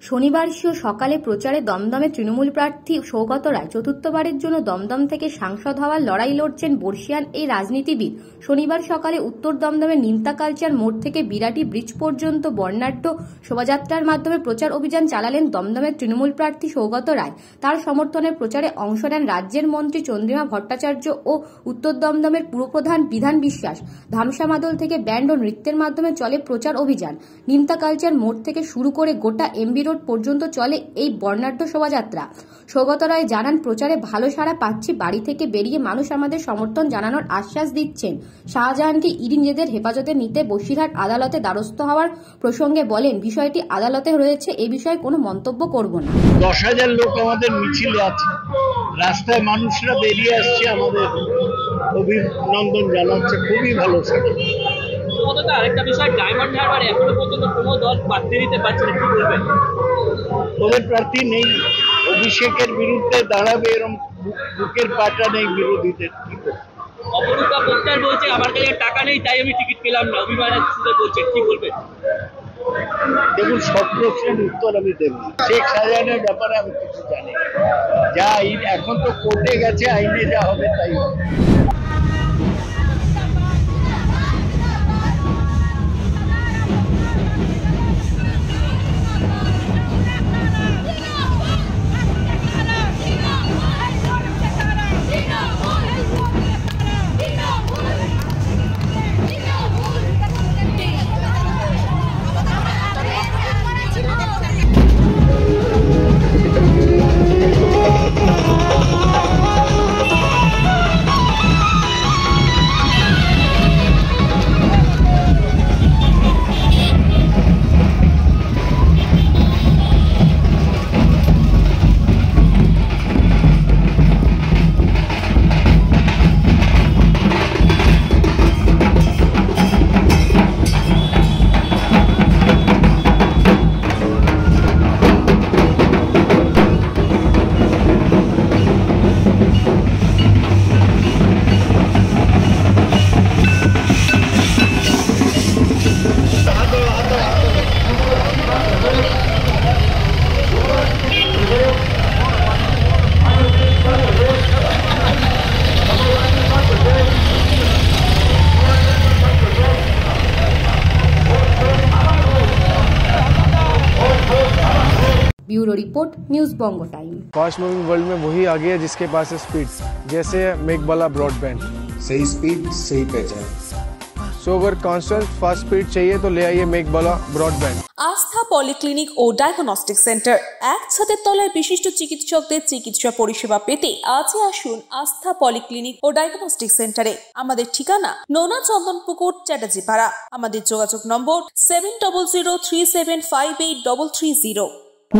শনিবার সকালে প্রচারে দমদমে তৃণমূল প্রার্থী সৌগত রায় চতুর্থবারের জন্য দমদম থেকে সাংসদ হওয়ার লড়াই লড়ছেন বর্ষিয়ান এই রাজনীতিবিদ। শনিবার সকালে উত্তর দমদমের নিমতা কালচার মোড় থেকে বিরাটি ব্রিজ পর্যন্ত বর্ণাঢ্য শোভাযাত্রার মাধ্যমে প্রচার অভিযান চালালেন দমদমের তৃণমূল প্রার্থী সৌগত রায়। তার সমর্থনে প্রচারে অংশ নেন রাজ্যের মন্ত্রী চন্দ্রিমা ভট্টাচার্য ও উত্তর দমদমের পুরপ্রধান বিধান বিশ্বাস। ধামসা মাদল থেকে ব্যান্ড ও নৃত্যের মাধ্যমে চলে প্রচার অভিযান। নিমতা কালচার মোড় থেকে শুরু করে গোটা এমবি রোড পর্যন্ত চলে এই বর্ণাঢ্য শোভাযাত্রা। সৌগত রায় জানান, প্রচারে ভালো সাড়া পাচ্ছি। বাড়ি থেকে বেরিয়ে মানুষ আমাদের সমর্থন জানানোর আশ্বাস দিচ্ছেন। শাহজাহানকে ইডি নিজেদের হেফাজতে নিতে বসিরহাট আদালতে দ্বারস্থ হওয়ার প্রসঙ্গে বলেন, বিষয়টি আদালতে রয়েছে, এ বিষয়ে কোনো মন্তব্য করব না। 10,000 লোক আমাদের মিছিলে আছে, রাস্তায় মানুষরা বেরিয়ে আসছে, আমাদের অভিনন্দন জানাচ্ছে, খুবই ভালো সাড়া। আরেকটা বিষয়, ডায়মন্ড হারবার এখনো পর্যন্ত কোনো দল প্রার্থী দিতে পারছে না, কি বলবেন? তোদের প্রার্থী নেই, অভিষেকের বিরুদ্ধে দাঁড়াবে এরকম বুকের পাটা নেই বিরোধীদের। কি করবে? অপরূপা পোস্টার বলছে আমার কাছে টাকা নেই তাই আমি টিকিট পেলাম না, অভিমানের সুরে বলছে, কি বলবেন? দেখুন, সব প্রশ্নের উত্তর আমি দেব। শেখ শাহজাহানের ব্যাপারে আমি কিছু জানি, যা আইন এখন তো কোর্টে গেছে, আইনে যা হবে তাই হবে। Bureau report, news Bango time. Fast moving world में वही आगे है जिसके पास है स्पीड, जैसे मेघबाला ब्रॉडबैंड। सही स्पीड, सही पहचान। सो अगर कांस्टेंट फास्ट स्पीड चाहिए तो ले आइए मेघबाला ब्रॉडबैंड। আস্থা পলিক্লিনিক ও ডায়াগনস্টিক সেন্টার, এক ছাদের তলায় বিশিষ্ট চিকিৎসকদের চিকিৎসা পরিষেবা পেতে আজই আসুন আস্থা পলিক্লিনিক ও ডায়াগনস্টিক সেন্টারে। আমাদের ঠিকানা নোনা চন্দনপুকুর, চ্যাটার্জিপাড়া। আমাদের যোগাযোগ নম্বর 7003758330।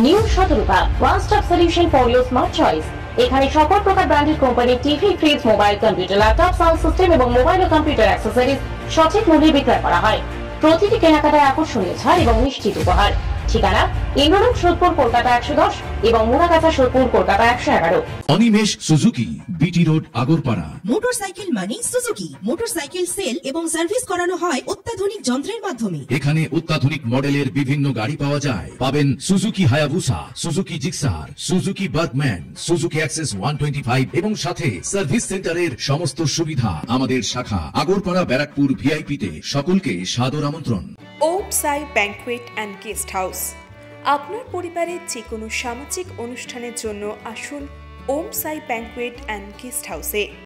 New Shatarupa, one stop solution for your smart choice. এখানে সকল প্রকার ব্র্যান্ডেড কোম্পানির TV, fridge, mobile, computer, laptop, sound system এবং মোবাইল ও কম্পিউটার অ্যাক্সেসরিজ সঠিক মূল্যে বিক্রয় করা হয়। প্রতিটি কেনাকাটায় আকর্ষণীয় ছাড় এবং নিশ্চিত উপহার। ঠিকানা ইন্দ্রলোক, সোদপুর, কলকাতা 110 এবং Muragachha, Sodepur, Kolkata 111। Animesh Suzuki, BT road, Agarpara. Motorcycle মানে সুজুকি। মোটরসাইকেল সেল এবং সার্ভিস করানো হয় অত্যাধুনিক যন্ত্রের মাধ্যমে। এখানে অত্যাধুনিক মডেলের বিভিন্ন গাড়ি পাওয়া যায়। পাবেন Suzuki Hayabusa, Suzuki Gixxer, Suzuki Bergman, Suzuki access 125 এবং সাথে সার্ভিস সেন্টারের সমস্ত সুবিধা। আমাদের শাখা আগরপাড়া, ব্যারাকপুর ভিআইপি তে। সকলকে সাদর আমন্ত্রণ। ওম সাই ব্যাংকুয়েট অ্যান্ড গেস্ট হাউস। আপনার পরিবারের যে কোনো সামাজিক অনুষ্ঠানের জন্য আসুন ওম সাই ব্যাংকুয়েট অ্যান্ড গেস্ট হাউসে।